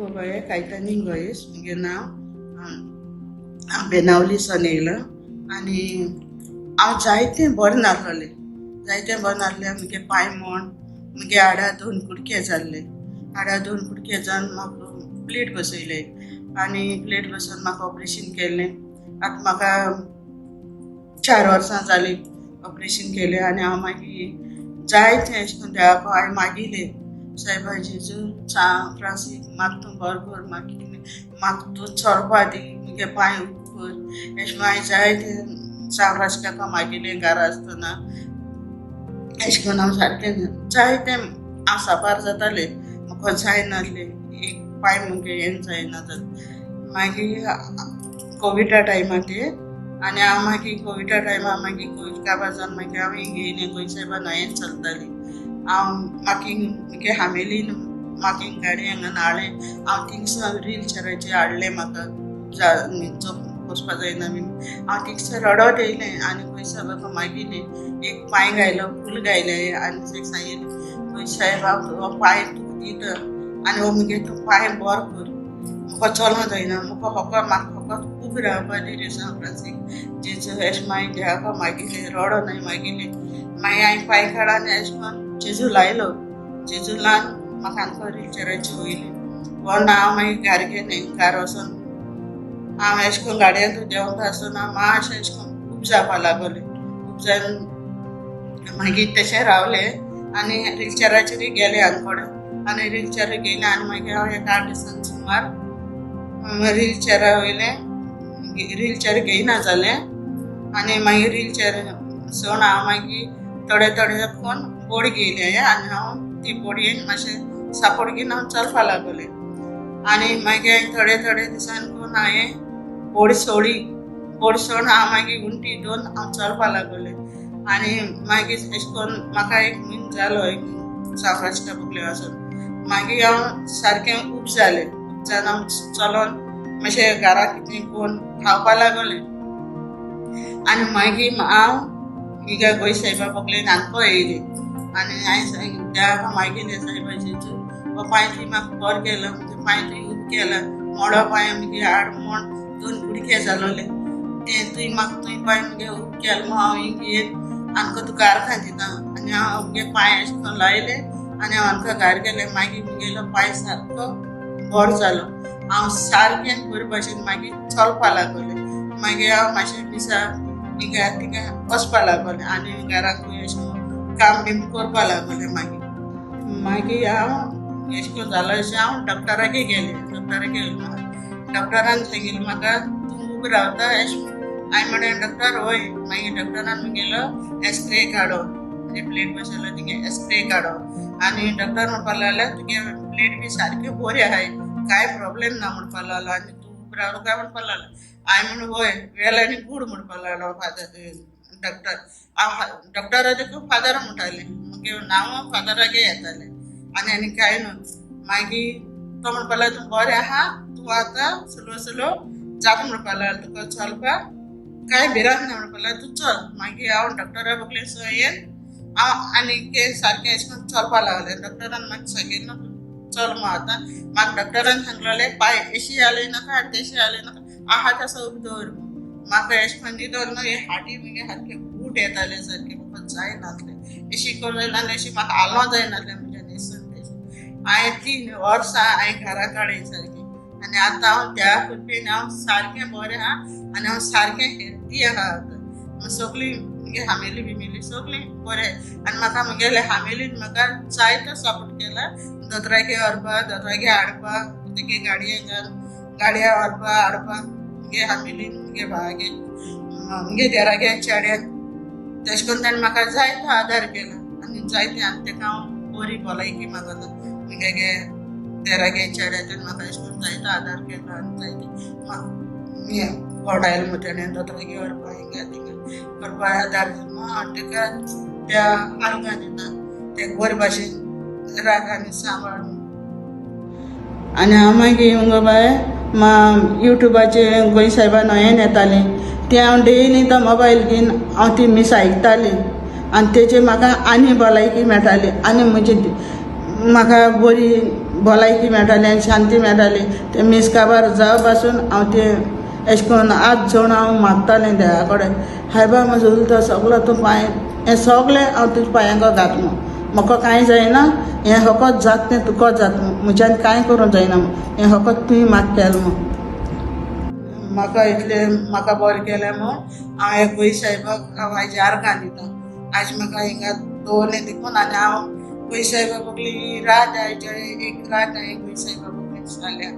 गो बाये कायतानी गोयस मुगे नाव बेनावली सनेल आनी हांव जायतें बरें नासलोलें मुगे पांय म्हण मुगे हाडा 2 कुडके जाल्ले जावन म्हाका प्लेट बसयले आनी प्लेट बसोवन म्हाका ऑपरेशन केल्लें आतां म्हाका 4 वर्सां जालीं ऑपरेशन केलें आनी हांव मागीर जायतें अशें करून देवा पांय मागिलें सायबा जेजू फ्रांसीक म्हाका तूं बरो कर म्हाका तूं चलपा दी मुगे पांय कर अशें हांवें जायतें सावरास काका मागिलें घरा आसतना अशें करून हांव सारकें जायतें हांव सापार जातालें म्हाका जायनासलें एक पांय मुगे हें जायना जालें मागीर कोविडा टायमाचेर आनी हांव मागीर कोविडा टायमार मागीर कोवीड काबार जावन मागीर हांव येयलें गोंय सायबा न्हंयेन चलतालीं हांव म्हाका मुगे हामेलीन म्हाका गाडी हांगा हाडलें हांव थिंगसर व्हीलचॅराचेर हाडलें म्हाका वचपा जायना बीन हांव थिंगसर रडत येयलें आनी गोंय सायबाक मागिलें एक पांय घायलो फूल घायलें आनी सांगिल्लें गोंय सायबा हो पांय तुका दिता आनी हो मुगे तूं पांय बरो कर म्हाका चलों जायना म्हाका खूब रावपा दी रे सांग फ्रांसीक जेजू अशें मागीर देवाका मागिलें रडोन हांवें मागिलें मागीर हांवें पांय काडा आनी अशें करून जेजू लायलो जेजू लावन म्हाका हांगा व्हीलचॅराचेर वयलें व्हरून हांव मागीर घरा गेलें घरा वचोन हांव अशें करून गाडयेंत देंवता आसतना मातशें अशें करून खूब जावपा लागलें खूब जावन मागीर तशें रावलें आनी व्हीलचॅराचेर गेलें हांगा कडेन आनी व्हीलचॅरार गेलें आनी मागीर हांव एक 8 दिसांनी सुमार व्हीलचॅरार वयलें व्हीलचॅर घेयना जालें आनी मागीर व्हीलचॅर सोन हांव मागीर थोडे करून बोडी घेयलें आनी हांव ती बोडयेन मातशें सापोर्ट घेवन हांव चलपा लागलें आनी मागीर थोडे दिसान करून हांवें बोडी सोडून हांव मागीर उंटी दोन हांव चलपा लागलें आनी मागीर अशें करून म्हाका एक म्हयनो जालो एक सावरासच्या बुकले वचून मागीर हांव सारकें खूब जालें जावन हांव चलोन मातशें घरा कितें कोण खावपा लागलें आनी मागीर हांव हिगा गोंय सायबा बोगलेन हांगा येयलें आनी हांवें देवाक मागिलें सायबा जेजू हो पांय तुवें म्हाका बरो केलो म्हणजे पांय तुवें खूब केला मोडो पांय मुगे हाड म्हण 2 कुडके जालोले तें तुवें पांय मुगे खूब केलो म्हूण हांव हिंगा येयन आमकां तुका आर्गां दिता आनी हांव मुगे पांय अशें करून लायलें आनी हांव आमकां घरा गेलें मागीर मुगेलो पांय सारको बरो जालो हांव सारकें बरे भाशेन मागीर चलपा लागलें मागीर हांव मातशें दिसा हिंगा थिंगा वचपा लागलें आनी घराकूय अशें काम बीन करपा लागलें मागीर हांव अशें करून जालो अशें हांव डॉक्टरागेर गेलें डॉक्टरान सांगिल्लें म्हाका तूं खूब रावता अशें हांवें म्हणलें डॉक्टर हय मागीर डॉक्टरान मुगेलो एक्सरे काडो म्हणजे प्लेट बसयलो तिगे एक्सरे काडो आनी डॉक्टर म्हणपा लागलो तुगे प्लेट बी सारक्यो बऱ्यो आहाय कांय प्रॉब्लेम ना म्हणपा लागलो आनी तूं खूब रावलो काय म्हणपा लागलो हांवें म्हणून हय वेल आनी गूड म्हणपा लागलो डॉक्टर हांव डॉक्टराचें फादर म्हणटालें मुगे नांव फादरागे येतालें आनी कांय न्हू मागीर तो म्हणपा लागलो तूं बरें आहा तूं आतां स्लो जाता म्हणपा लागलो तुका चलपाक कांय भिरांत ना म्हणपा लागलो तूं चल मागीर हांव डॉक्टरा बोगले सयेन हांव आनी सारकें अशें करून चलपा लागलें डॉक्टरान म्हाका सांगिल्लें चल मग आतां म्हाका डॉक्टरान सांगलेलें पांय अशी हालय नाका तेशी हालय नाका आहा तसो उबो दवर म्हाका अशें करून न्हिदोन न्हू हे हाटी मुगे सारके बूट येताले सारके म्हाका जायनासलें अशी करून आनी अशी म्हाका हालों जायनासलें म्हणजे न्हेसून तेशें हांवें 3 वर्सां हांवें घरा काडली सारकी आनी आतां हांव त्या कृपेन हांव सारकें बरें आहा आनी हांव सारकें हेल्दी आहा आतां सगळीं मुगे हामेली बिमेली सगळीं बरें आनी म्हाका मुगेले हामेलीन म्हाका जायतो सपोर्ट केला दोतोरागे व्हरपा दोतोरागे हाडपा तेगे गाडया व्हरपा हाडपा मुगे हामेलीन मुगे भावागे मुगे देरागे चेड्याक तशें करून ताणें म्हाका जायतो आदार केला आनी जायतें आनी तेका हांव बरी भलायकी मागता मुगे देरागे चेड्यान म्हाका अशें करून जायतो आदार केलो आनी जायतें घोडायल म्हूण तेणें दोतोरागे व्हरपा हिंगा थिंगा व्हरपा आदार केलो आनी तेका त्या आर्गां दिता ते बरे भाशेन राख आनी सांबाळ आनी हांव मागीर मुगो बाय युट्यूबाचेर गोंय सायबा न्हंयेन येतालें तें हांव डेली तो मोबायल घेवन हांव ती मिस आयकतालें आनी तेचेर म्हाका आनी भलायकी मेळटाली आनी म्हणजे म्हाका बरी भलायकी मेळटाली आनी शांती मेळटाली. ते मीस काबार जावं पासून हांव ते अशें करून हात जोडून हांव मागतालें देवा कडेन, हाय बा म्हजो उलतो सगलो तूं पांय, हें सगलें हांव तुज्या पांयांक घात म्हूण. म्हाका कांय जायना, हें फकत जात तें तुका जात म्हूण, म्हज्यान कांय करूं जायना म्हूण, हें फकत तुवें म्हाका केलें म्हूण. म्हाका इतलें म्हाका बरें केलें म्हूण हांव हे गुई सायबाक हांव हाजी आर्गां दितां. आज म्हाका हिंगा दवरलें देखून आनी हांव गुई सायबा बगली रात आयच्या एक रात हांवें गुई सायबा बगली दिसाल्या.